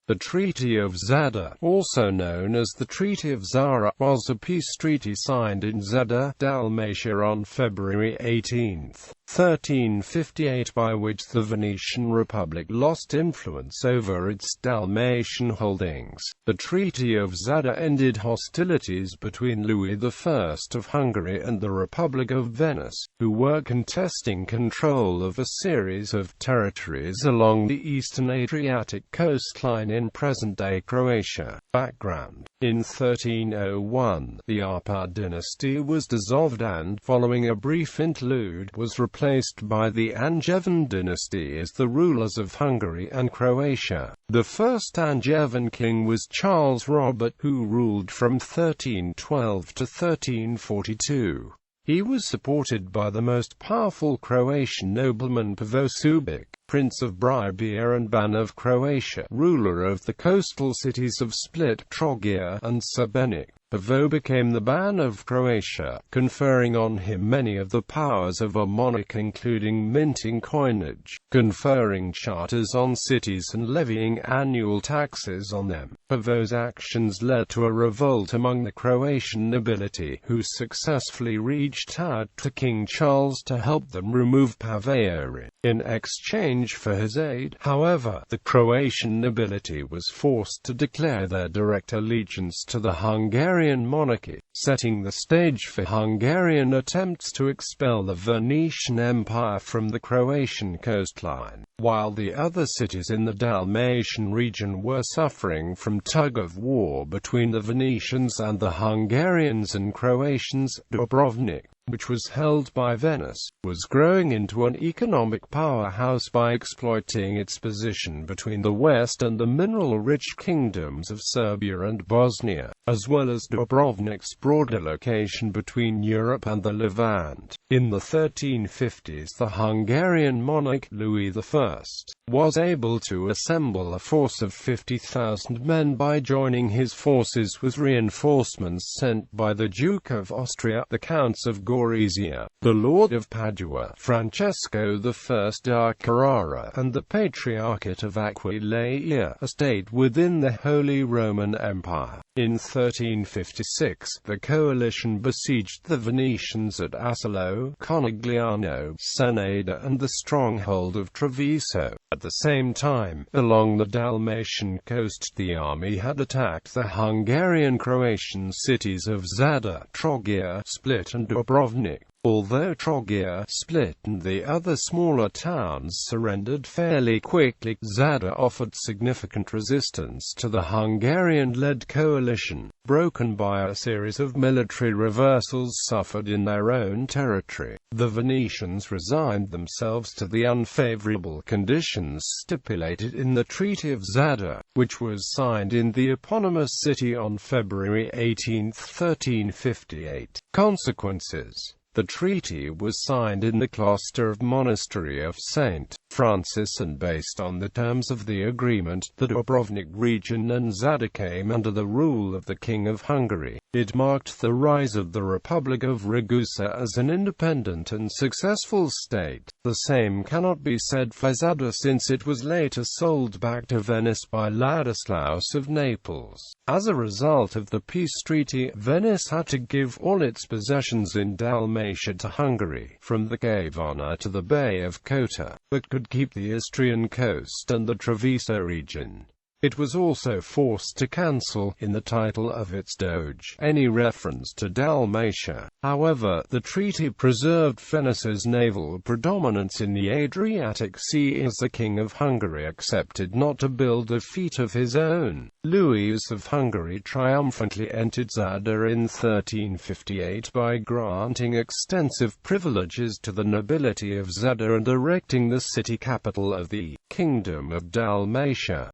The Treaty of Zadar, also known as the Treaty of Zara, was a peace treaty signed in Zadar, Dalmatia on February 18, 1358, by which the Venetian Republic lost influence over its Dalmatian holdings. The Treaty of Zadar ended hostilities between Louis I of Hungary and the Republic of Venice, who were contesting control of a series of territories along the eastern Adriatic coastline in present-day Croatia. Background: in 1301, the Arpad dynasty was dissolved and, following a brief interlude, was replaced by the Angevin dynasty as the rulers of Hungary and Croatia. The first Angevin king was Charles Robert, who ruled from 1312 to 1342. He was supported by the most powerful Croatian nobleman Pavel Subic, Prince of Bribia and Ban of Croatia, ruler of the coastal cities of Split, Trogir, and Srbenik. Pavel became the Ban of Croatia, conferring on him many of the powers of a monarch, including minting coinage, conferring charters on cities and levying annual taxes on them. Pavel's actions led to a revolt among the Croatian nobility, who successfully reached out to King Charles to help them remove Pavel. In exchange for his aid, however, the Croatian nobility was forced to declare their direct allegiance to the Hungarian monarchy, setting the stage for Hungarian attempts to expel the Venetian Empire from the Croatian coastline. While the other cities in the Dalmatian region were suffering from tug-of-war between the Venetians and the Hungarians and Croatians, Dubrovnik, which was held by Venice, was growing into an economic powerhouse by exploiting its position between the west and the mineral-rich kingdoms of Serbia and Bosnia, as well as Dubrovnik's broader location between Europe and the Levant. In the 1350s, the Hungarian monarch, Louis I, was able to assemble a force of 50,000 men by joining his forces with reinforcements sent by the Duke of Austria, the Counts of Gorizia, the Lord of Padua, Francesco I da Carrara, and the Patriarchate of Aquileia, a state within the Holy Roman Empire. In 1356, the coalition besieged the Venetians at Asolo, Conegliano, Ceneda, and the stronghold of Treviso. At the same time, along the Dalmatian coast, the army had attacked the Hungarian-Croatian cities of Zadar, Trogir, Split, and Dubrovnik. Although Trogir, Split, and the other smaller towns surrendered fairly quickly, Zadar offered significant resistance to the Hungarian-led coalition, broken by a series of military reversals suffered in their own territory. The Venetians resigned themselves to the unfavorable conditions stipulated in the Treaty of Zadar, which was signed in the eponymous city on February 18, 1358. Consequences: the treaty was signed in the cloister of monastery of St. Francis and based on the terms of the agreement, the Dubrovnik region and Zadar came under the rule of the King of Hungary. It marked the rise of the Republic of Ragusa as an independent and successful state. The same cannot be said for Zadar, since it was later sold back to Venice by Ladislaus of Naples. As a result of the peace treaty, Venice had to give all its possessions in Dalmatia to Hungary, from the Gavana to the Bay of Kota, but could keep the Istrian coast and the Treviso region. It was also forced to cancel, in the title of its doge, any reference to Dalmatia. However, the treaty preserved Venice's naval predominance in the Adriatic Sea as the King of Hungary accepted not to build a fleet of his own. Louis of Hungary triumphantly entered Zadar in 1358 by granting extensive privileges to the nobility of Zadar and erecting the city capital of the Kingdom of Dalmatia.